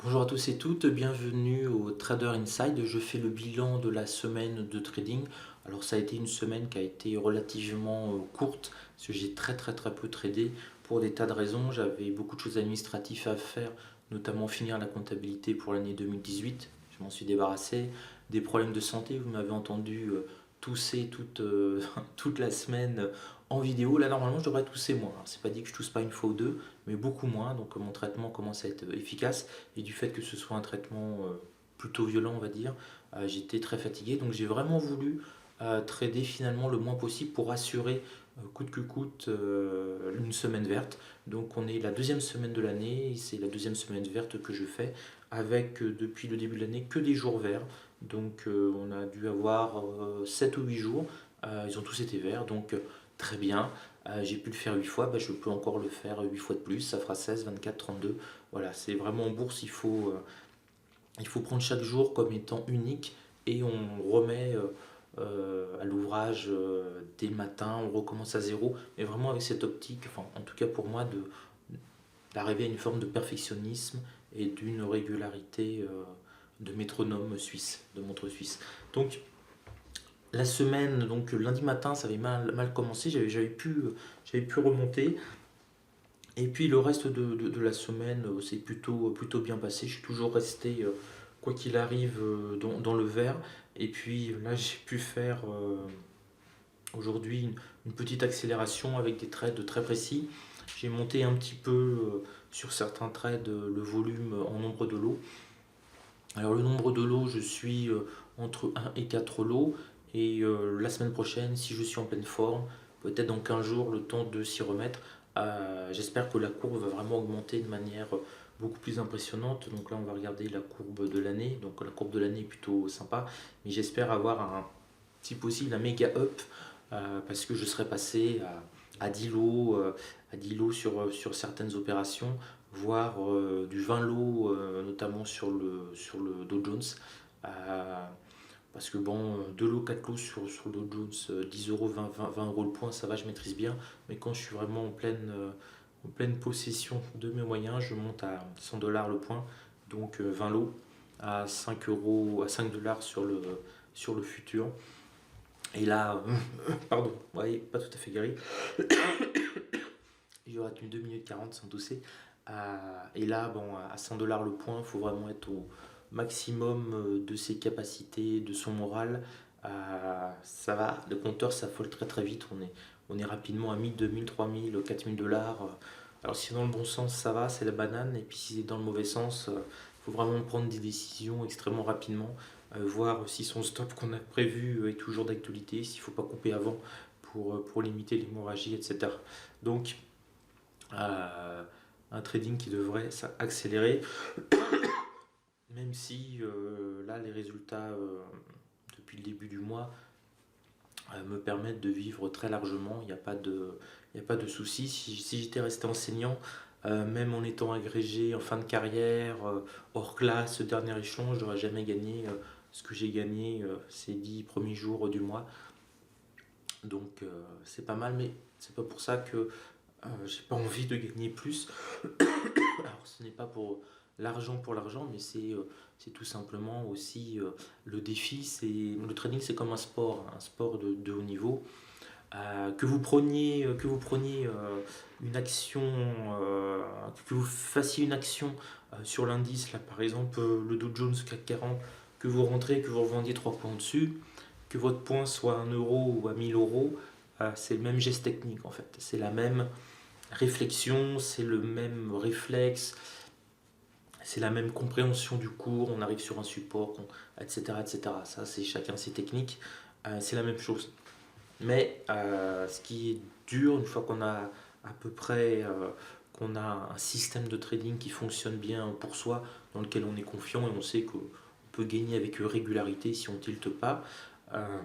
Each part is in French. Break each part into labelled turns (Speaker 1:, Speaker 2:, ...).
Speaker 1: Bonjour à tous et toutes, bienvenue au Trader Inside. Je fais le bilan de la semaine de trading. Alors ça a été une semaine qui a été relativement courte parce que j'ai très peu tradé pour des tas de raisons. J'avais beaucoup de choses administratives à faire, notamment finir la comptabilité pour l'année 2018. Je m'en suis débarrassé. Des problèmes de santé, vous m'avez entendu tousser toute la semaine en vidéo. Là normalement je devrais tousser moins. Alors, c'est pas dit que je tousse pas une fois ou deux, mais beaucoup moins. Donc mon traitement commence à être efficace. Et du fait que ce soit un traitement plutôt violent, on va dire, j'étais très fatigué. Donc j'ai vraiment voulu trader finalement le moins possible pour assurer coûte que coûte une semaine verte. Donc on est la deuxième semaine de l'année, et c'est la deuxième semaine verte que je fais avec depuis le début de l'année que des jours verts. Donc on a dû avoir 7 ou 8 jours, ils ont tous été verts, donc très bien. J'ai pu le faire 8 fois, bah, je peux encore le faire 8 fois de plus, ça fera 16, 24, 32. Voilà, c'est vraiment en bourse, il faut prendre chaque jour comme étant unique et on remet à l'ouvrage dès le matin, on recommence à zéro, mais vraiment avec cette optique, enfin en tout cas pour moi, d'arriver à une forme de perfectionnisme et d'une régularité de métronome suisse, de montre suisse. Donc la semaine, donc lundi matin, ça avait mal commencé, j'avais pu remonter. Et puis le reste de la semaine, c'est plutôt bien passé. Je suis toujours resté, quoi qu'il arrive, dans le vert. Et puis là, j'ai pu faire aujourd'hui une petite accélération avec des trades très précis. J'ai monté un petit peu sur certains trades le volume en nombre de lots. Alors le nombre de lots, je suis entre 1 et 4 lots. Et la semaine prochaine, si je suis en pleine forme, peut-être dans 15 jours, le temps de s'y remettre, j'espère que la courbe va vraiment augmenter de manière beaucoup plus impressionnante. Donc là, on va regarder la courbe de l'année. Donc la courbe de l'année est plutôt sympa. Mais j'espère avoir si possible, un méga up parce que je serai passé à 10 lots, à 10 lots sur certaines opérations, voire du 20 lots, notamment sur le Dow Jones. Euh, Parce que bon, 2 lots, 4 lots sur le Dow Jones, 10 euros, 20 euros le point, ça va, je maîtrise bien. Mais quand je suis vraiment en pleine possession de mes moyens, je monte à 100 dollars le point. Donc 20 lots à 5 euros, à 5 dollars sur le futur. Et là, pardon, ouais, pas tout à fait guéri. J'aurais tenu 2 minutes 40 sans tousser. Et là, bon, à 100 dollars le point, il faut vraiment être au maximum de ses capacités, de son moral. Ça va, le compteur s'affole très vite. On est rapidement à 1000, 2000, 3000, 4000 dollars. Alors, si c'est dans le bon sens, ça va, c'est la banane. Et puis, si c'est dans le mauvais sens, il faut vraiment prendre des décisions extrêmement rapidement. Voir si son stop qu'on a prévu est toujours d'actualité, s'il ne faut pas couper avant pour limiter l'hémorragie, etc. Donc, euh, un trading qui devrait accélérer, même si là les résultats depuis le début du mois me permettent de vivre très largement, il n'y a pas de souci. Si j'étais resté enseignant, même en étant agrégé en fin de carrière, hors classe, dernier échelon, je n'aurais jamais gagné ce que j'ai gagné ces 10 premiers jours du mois. Donc c'est pas mal, mais c'est pas pour ça que j'ai pas envie de gagner plus. Alors ce n'est pas pour l'argent, mais c'est tout simplement aussi le défi. Le trading, c'est comme un sport de haut niveau. Que vous preniez une action, que vous fassiez une action sur l'indice, là par exemple le Dow Jones CAC 40, que vous rentrez, que vous revendiez 3 points dessus, que votre point soit à 1 euro ou à 1000 euros, c'est le même geste technique en fait. C'est la même réflexion, c'est le même réflexe, c'est la même compréhension du cours, on arrive sur un support, etc., etc. Ça, c'est chacun ses techniques, c'est la même chose. Mais ce qui est dur, une fois qu'on a à peu près qu'on a un système de trading qui fonctionne bien pour soi, dans lequel on est confiant et on sait qu'on peut gagner avec régularité si on tilte pas. Euh,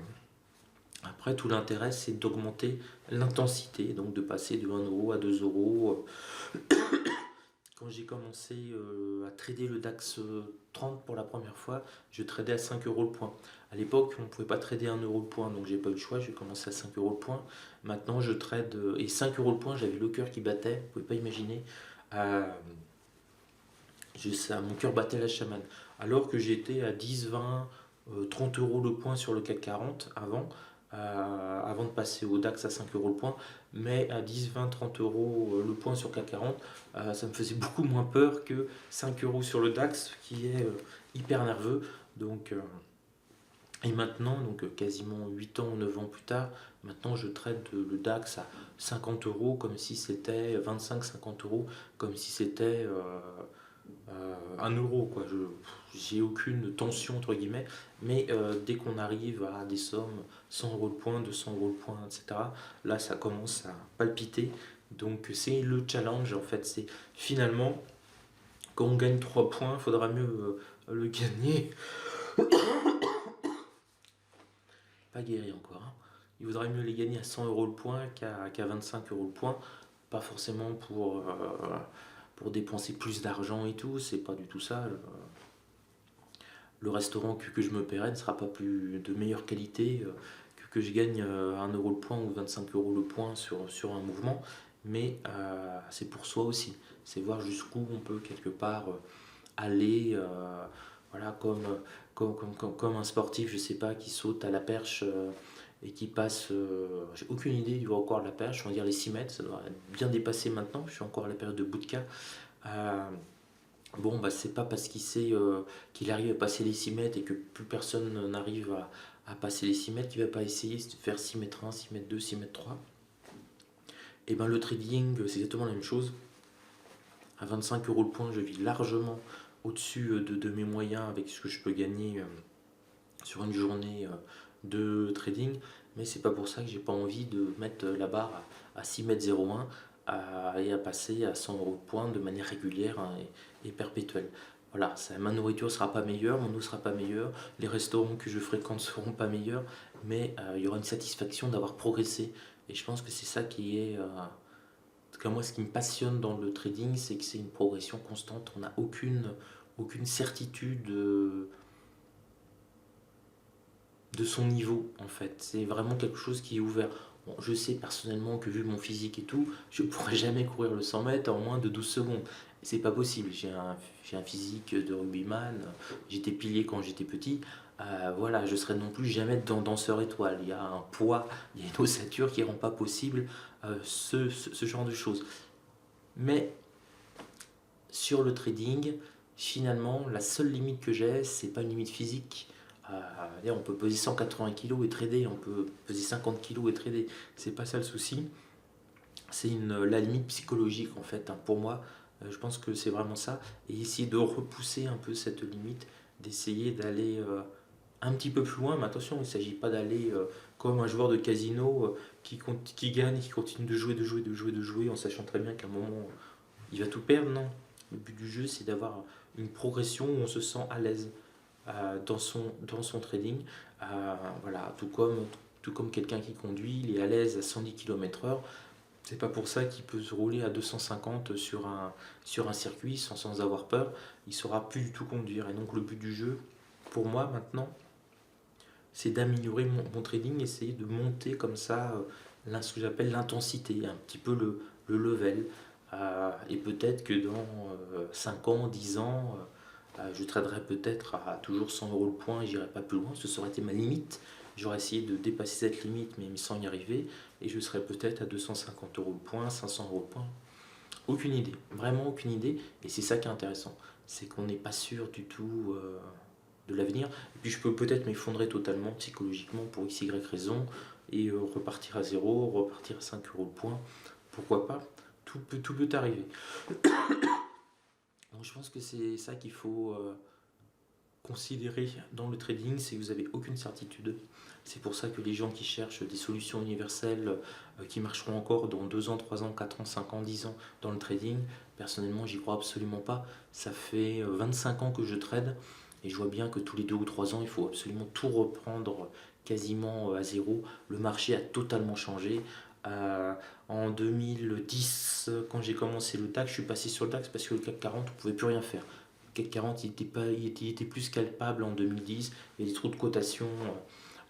Speaker 1: Après, tout l'intérêt, c'est d'augmenter l'intensité, donc de passer de 1 euro à 2 euros. Quand j'ai commencé à trader le DAX 30 pour la première fois, je tradais à 5 euros le point. À l'époque, on ne pouvait pas trader à 1 euro le point, donc j'ai pas eu le choix, j'ai commencé à 5 euros le point. Maintenant, je trade, et 5 euros le point, j'avais le cœur qui battait, vous ne pouvez pas imaginer. Euh, Mon cœur battait la chamade. Alors que j'étais à 10, 20, 30 euros le point sur le CAC 40 avant de passer au DAX à 5 euros le point. Mais à 10, 20, 30 euros le point sur CAC 40, ça me faisait beaucoup moins peur que 5 euros sur le DAX, qui est hyper nerveux. Donc, et maintenant, quasiment 8 ans, 9 ans plus tard, maintenant je traite le DAX à 50 euros comme si c'était 25-50 euros, comme si c'était 1 euro, quoi. J'ai aucune tension, entre guillemets, mais dès qu'on arrive à des sommes 100 euros le point, 200 euros le point, etc., là ça commence à palpiter. Donc c'est le challenge, en fait. C'est finalement, quand on gagne 3 points, il faudra mieux le gagner. Pas guéri encore, hein. Il vaudrait mieux les gagner à 100 euros le point qu'à 25 euros le point. Pas forcément pour dépenser plus d'argent et tout, c'est pas du tout ça. Le restaurant que je me paierai ne sera pas plus de meilleure qualité que je gagne 1 euro le point ou 25 euros le point sur un mouvement. Mais c'est pour soi aussi. C'est voir jusqu'où on peut quelque part aller. Voilà, comme un sportif, je sais pas, qui saute à la perche et qui passe, j'ai aucune idée du record de la perche, on va dire les 6 mètres, ça doit être bien dépassé maintenant, je suis encore à la période de bootcamp. Euh, bon, bah, c'est pas parce qu'il arrive à passer les 6 mètres et que plus personne n'arrive à passer les 6 mètres qu'il va pas essayer de faire 6 mètres 1, 6 mètres 2, 6 mètres 3. Et ben le trading, c'est exactement la même chose. À 25 euros le point, je vis largement au-dessus de mes moyens avec ce que je peux gagner sur une journée de trading, mais c'est pas pour ça que j'ai pas envie de mettre la barre à 6,01 m et à passer à 100 euros de point de manière régulière, hein, et perpétuelle. Voilà, ma nourriture sera pas meilleure, mon eau sera pas meilleure, les restaurants que je fréquente seront pas meilleurs, mais il y aura une satisfaction d'avoir progressé. Et je pense que c'est ça qui est, en tout cas moi, ce qui me passionne dans le trading, c'est que c'est une progression constante. On n'a aucune certitude de son niveau, en fait. C'est vraiment quelque chose qui est ouvert. Bon, je sais personnellement que vu mon physique et tout, je pourrais jamais courir le 100 mètres en moins de 12 secondes. C'est pas possible. J'ai un physique de rugbyman, j'étais pilier quand j'étais petit. Voilà, je serais non plus jamais danseur étoile. Il y a un poids, il y a une ossature qui rend pas possible ce genre de choses. Mais sur le trading, finalement, la seule limite que j'ai, c'est pas une limite physique. On peut peser 180 kg et trader, on peut peser 50 kg et trader. C'est pas ça le souci. C'est la limite psychologique, en fait, hein. Pour moi, je pense que c'est vraiment ça. Et essayer de repousser un peu cette limite, d'essayer d'aller un petit peu plus loin. Mais attention, il ne s'agit pas d'aller comme un joueur de casino qui gagne, qui continue de jouer, de jouer, de jouer, de jouer, en sachant très bien qu'à un moment, il va tout perdre. Non. Le but du jeu, c'est d'avoir une progression où on se sent à l'aise dans son trading. Voilà, tout comme quelqu'un qui conduit, il est à l'aise à 110 km/h. C'est pas pour ça qu'il peut se rouler à 250 sur un circuit sans avoir peur. Il saura plus du tout conduire. Et donc le but du jeu, pour moi maintenant, c'est d'améliorer mon trading, essayer de monter comme ça ce que j'appelle l'intensité, un petit peu le level. Et peut-être que dans 5 ans, 10 ans, je traderai peut-être à toujours 100 euros le point et j'irai pas plus loin. Ce serait été ma limite. J'aurais essayé de dépasser cette limite, mais sans y arriver. Et je serais peut-être à 250 euros le point, 500 euros le point. Aucune idée, vraiment aucune idée. Et c'est ça qui est intéressant. C'est qu'on n'est pas sûr du tout de l'avenir. Et puis je peux peut-être m'effondrer totalement psychologiquement pour x, y raison et repartir à zéro, repartir à 5 euros le point. Pourquoi pas? Tout peut arriver. Donc je pense que c'est ça qu'il faut considérer dans le trading, c'est que vous n'avez aucune certitude. C'est pour ça que les gens qui cherchent des solutions universelles qui marcheront encore dans 2 ans, 3 ans, 4 ans, 5 ans, 10 ans dans le trading, personnellement j'y crois absolument pas. Ça fait 25 ans que je trade et je vois bien que tous les 2 ou 3 ans il faut absolument tout reprendre quasiment à zéro. Le marché a totalement changé. En 2010, quand j'ai commencé le DAX, je suis passé sur le DAX parce que le CAC 40, on ne pouvait plus rien faire. Le CAC 40, il était plus scalpable en 2010. Il y a des trous de cotation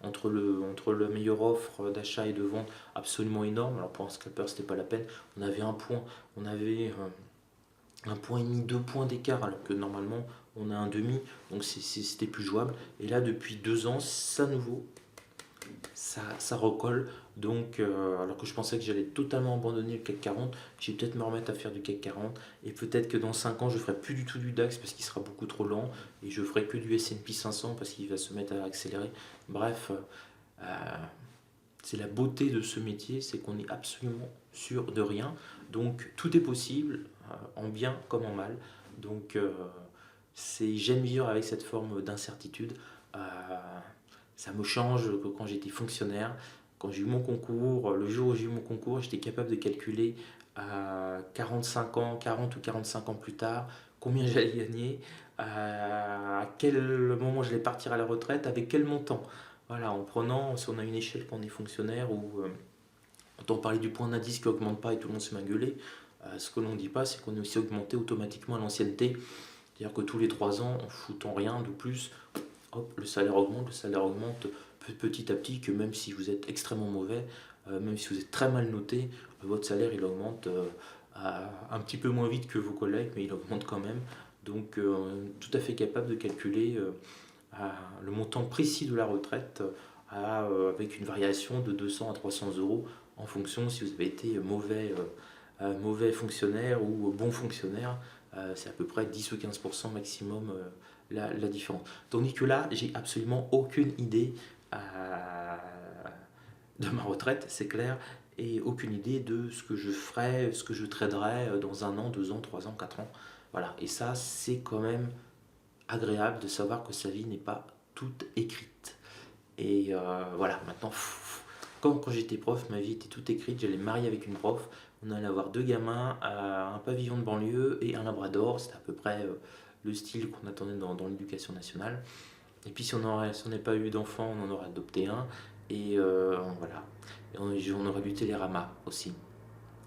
Speaker 1: entre la meilleure offre d'achat et de vente absolument énorme. Alors pour un scalper, c'était pas la peine. On avait un point, on avait 1 point et demi, 2 points d'écart, alors que normalement on a un demi, donc c'était plus jouable. Et là, depuis 2 ans, ça nouveau, ça recolle. Donc, alors que je pensais que j'allais totalement abandonner le CAC 40, je vais peut-être me remettre à faire du CAC 40. Et peut-être que dans 5 ans, je ferai plus du tout du DAX parce qu'il sera beaucoup trop lent. Et je ferai que du S&P 500 parce qu'il va se mettre à accélérer. Bref, c'est la beauté de ce métier, c'est qu'on est absolument sûr de rien. Donc, tout est possible, en bien comme en mal. Donc, j'aime vivre avec cette forme d'incertitude. Euh, Ça me change que quand j'étais fonctionnaire, quand j'ai eu mon concours, le jour où j'ai eu mon concours, j'étais capable de calculer à 45 ans, 40 ou 45 ans plus tard, combien j'allais gagner, à quel moment j'allais partir à la retraite, avec quel montant. Voilà, en prenant, si on a une échelle quand on est fonctionnaire, où on entend parler du point d'indice qui augmente pas et tout le monde se met à gueuler, ce que l'on ne dit pas, c'est qu'on est aussi augmenté automatiquement à l'ancienneté. C'est-à-dire que tous les 3 ans, en foutant rien de plus, hop, le salaire augmente petit à petit, que même si vous êtes extrêmement mauvais, même si vous êtes très mal noté, votre salaire il augmente un petit peu moins vite que vos collègues, mais il augmente quand même. Donc tout à fait capable de calculer le montant précis de la retraite avec une variation de 200 à 300 euros en fonction si vous avez été mauvais fonctionnaire ou bon fonctionnaire. C'est à peu près 10 ou 15% maximum la différence. Tandis que là, j'ai absolument aucune idée de ma retraite, c'est clair, et aucune idée de ce que je ferai, ce que je traderai dans 1 an, 2 ans, 3 ans, 4 ans. Voilà, et ça, c'est quand même agréable de savoir que sa vie n'est pas toute écrite. Et voilà, maintenant, quand j'étais prof, ma vie était toute écrite. J'allais me marier avec une prof. On allait avoir 2 gamins, un pavillon de banlieue et un labrador. C'était à peu près le style qu'on attendait dans l'éducation nationale. Et puis si on n'avait pas eu d'enfant, on en aurait adopté un. Et voilà. Et on aurait du Télérama aussi.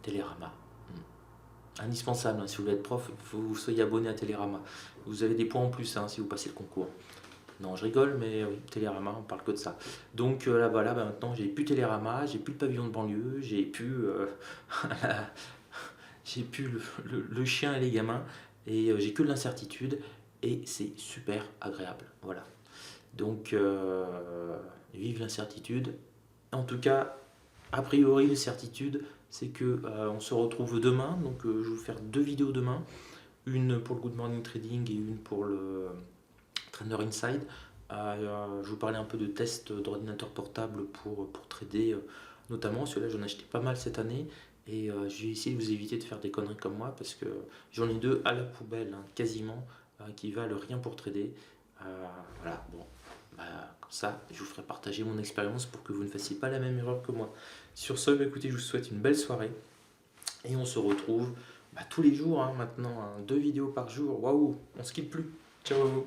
Speaker 1: Télérama. Indispensable, hein, si vous voulez être prof, il faut que vous soyez abonné à Télérama. Vous avez des points en plus, hein, si vous passez le concours. Non, je rigole, mais oui, Télérama, on parle que de ça. Donc là, voilà, bah, maintenant, j'ai plus Télérama, j'ai plus le pavillon de banlieue, j'ai plus, j'ai plus le chien et les gamins, et j'ai que de l'incertitude, et c'est super agréable. Voilà. Donc, vive l'incertitude. En tout cas, a priori, les certitudes, c'est que on se retrouve demain. Donc, je vais vous faire 2 vidéos demain, une pour le Good Morning Trading et une pour le Trader Inside. Je vous parlais un peu de tests d'ordinateur portable pour trader, notamment. Celui-là, j'en ai acheté pas mal cette année. Et j'ai essayé de vous éviter de faire des conneries comme moi parce que j'en ai 2 à la poubelle, hein, quasiment, qui valent rien pour trader. Voilà, bon, bah, comme ça, je vous ferai partager mon expérience pour que vous ne fassiez pas la même erreur que moi. Sur ce, bah, écoutez, je vous souhaite une belle soirée et on se retrouve tous les jours, hein, maintenant, hein, 2 vidéos par jour. Waouh, on ne skippe plus. Ciao à vous.